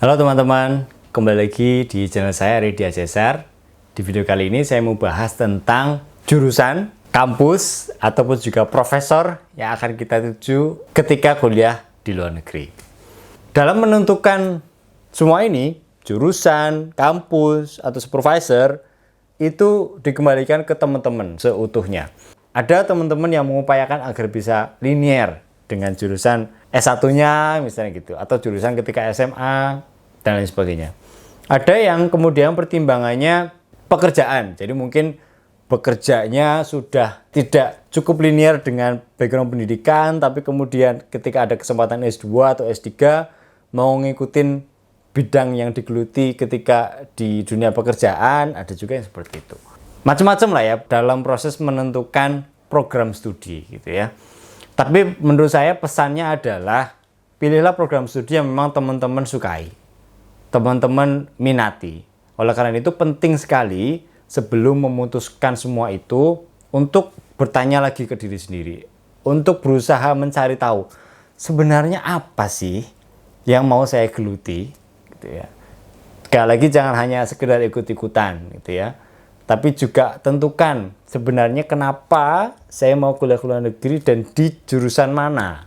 Halo teman-teman, kembali lagi di channel saya Ridya Cesar. Di video kali ini saya mau bahas tentang jurusan, kampus, ataupun juga profesor yang akan kita tuju ketika kuliah di luar negeri. Dalam menentukan semua ini, jurusan, kampus, atau supervisor, itu dikembalikan ke teman-teman seutuhnya. Ada teman-teman yang mengupayakan agar bisa linear dengan jurusan S1-nya misalnya gitu, atau jurusan ketika SMA, dan lain sebagainya. Ada yang kemudian pertimbangannya pekerjaan, jadi mungkin bekerjanya sudah tidak cukup linear dengan background pendidikan, tapi kemudian ketika ada kesempatan S2 atau S3 mau ngikutin bidang yang digeluti ketika di dunia pekerjaan, ada juga yang seperti itu. Macam-macam lah ya dalam proses menentukan program studi gitu ya. Tapi menurut saya pesannya adalah pilihlah program studi yang memang teman-teman sukai, teman-teman minati. Oleh karena itu penting sekali sebelum memutuskan semua itu untuk bertanya lagi ke diri sendiri, untuk berusaha mencari tahu sebenarnya apa sih yang mau saya geluti gitu ya. Sekali lagi jangan hanya sekedar ikut-ikutan gitu ya, tapi juga tentukan sebenarnya kenapa saya mau kuliah ke luar negeri dan di jurusan mana.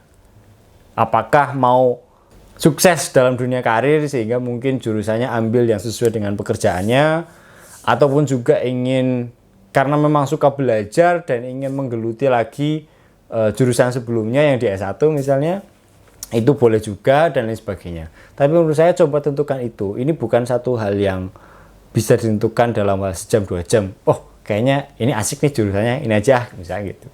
Apakah mau sukses dalam dunia karir sehingga mungkin jurusannya ambil yang sesuai dengan pekerjaannya, ataupun juga ingin karena memang suka belajar dan ingin menggeluti lagi jurusan sebelumnya yang di S1 misalnya, itu boleh juga dan lain sebagainya. Tapi menurut saya coba tentukan itu. Ini bukan satu hal yang bisa ditentukan dalam sejam 2 jam. Oh kayaknya ini asik nih jurusannya, ini aja misalnya gitu.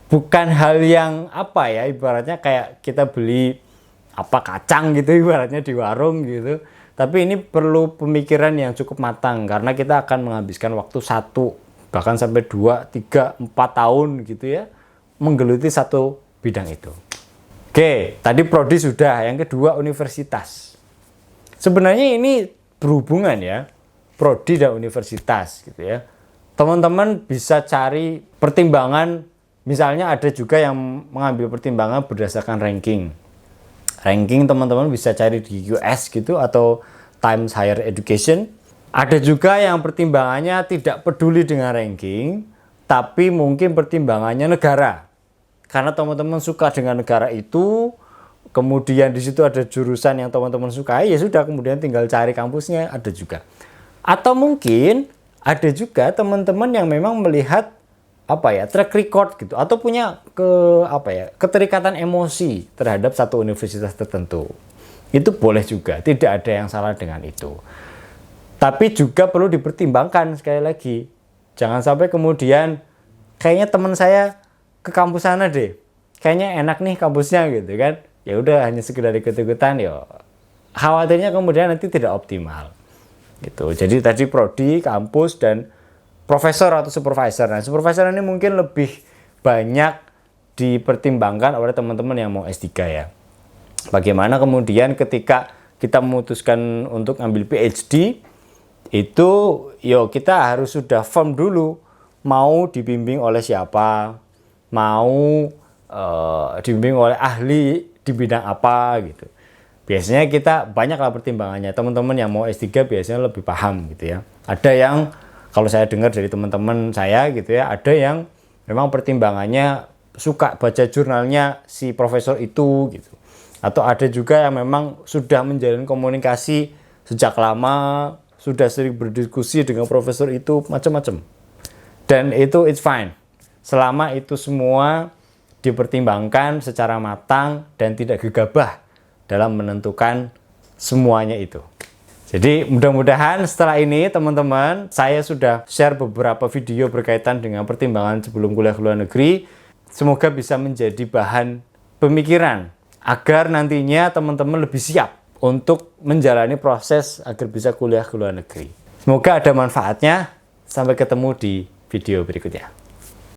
Bukan hal yang apa ya, ibaratnya kayak kita beli kacang gitu ibaratnya di warung gitu. Tapi ini perlu pemikiran yang cukup matang karena kita akan menghabiskan waktu 1 bahkan sampai 2, 3, 4 tahun gitu ya menggeluti satu bidang itu. Oke, tadi prodi sudah, yang kedua universitas. Sebenarnya ini berhubungan ya, prodi dan universitas gitu ya. Teman-teman bisa cari pertimbangan, misalnya ada juga yang mengambil pertimbangan berdasarkan ranking. Ranking teman-teman bisa cari di US gitu atau Times Higher Education. Ada juga yang pertimbangannya tidak peduli dengan ranking, tapi mungkin pertimbangannya negara. Karena teman-teman suka dengan negara itu, kemudian di situ ada jurusan yang teman-teman sukai, ya sudah kemudian tinggal cari kampusnya, ada juga. Atau mungkin ada juga teman-teman yang memang melihat track record gitu, atau punya keterikatan emosi terhadap satu universitas tertentu. Itu boleh juga, tidak ada yang salah dengan itu. Tapi juga perlu dipertimbangkan sekali lagi. Jangan sampai kemudian kayaknya teman saya ke kampus sana deh, kayaknya enak nih kampusnya gitu kan. Ya udah hanya sekedar ikut-ikutan, ya khawatirnya kemudian nanti tidak optimal. Gitu. Jadi tadi prodi, kampus, dan profesor atau supervisor. Nah, supervisor ini mungkin lebih banyak dipertimbangkan oleh teman-teman yang mau S3 ya. Bagaimana kemudian ketika kita memutuskan untuk ambil PhD, itu kita harus sudah firm dulu mau dibimbing oleh siapa, mau dibimbing oleh ahli di bidang apa gitu. Biasanya kita banyaklah pertimbangannya. Teman-teman yang mau S3 biasanya lebih paham gitu ya. Ada yang kalau saya dengar dari teman-teman saya gitu ya, ada yang memang pertimbangannya suka baca jurnalnya si profesor itu gitu. Atau ada juga yang memang sudah menjalin komunikasi sejak lama, sudah sering berdiskusi dengan profesor itu, macam-macam. Dan itu it's fine. Selama itu semua dipertimbangkan secara matang dan tidak gegabah dalam menentukan semuanya itu. Jadi mudah-mudahan setelah ini teman-teman, saya sudah share beberapa video berkaitan dengan pertimbangan sebelum kuliah ke luar negeri. Semoga bisa menjadi bahan pemikiran agar nantinya teman-teman lebih siap untuk menjalani proses agar bisa kuliah ke luar negeri. Semoga ada manfaatnya. Sampai ketemu di video berikutnya.